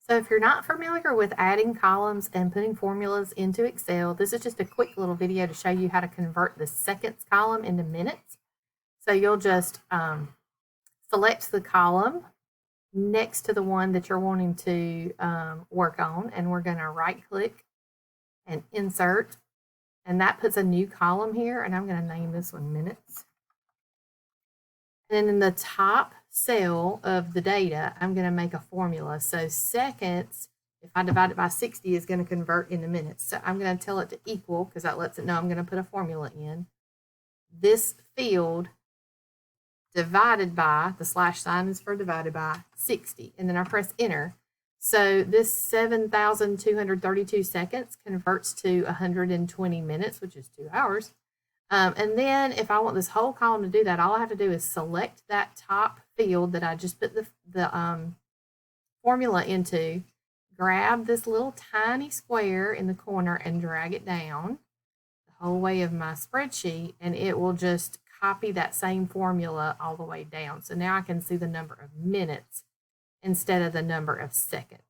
So if you're not familiar with adding columns and putting formulas into Excel, this is just a quick little video to show you how to convert the seconds column into minutes. So you'll just select the column next to the one that you're wanting to work on, and we're going to right click and insert, and that puts a new column here, and I'm going to name this one minutes. And then in the top cell of the data, I'm going to make a formula. So seconds, if I divide it by 60, is going to convert into minutes. So I'm going to tell it to equal, because that lets it know I'm going to put a formula in. This field divided by, the slash sign is for divided by 60. And then I press enter. So this 7,232 seconds converts to 120 minutes, which is 2 hours. And then if I want this whole column to do that, all I have to do is select that top field that I just put the formula into, grab this little tiny square in the corner and drag it down the whole way of my spreadsheet, and it will just copy that same formula all the way down. So now I can see the number of minutes instead of the number of seconds.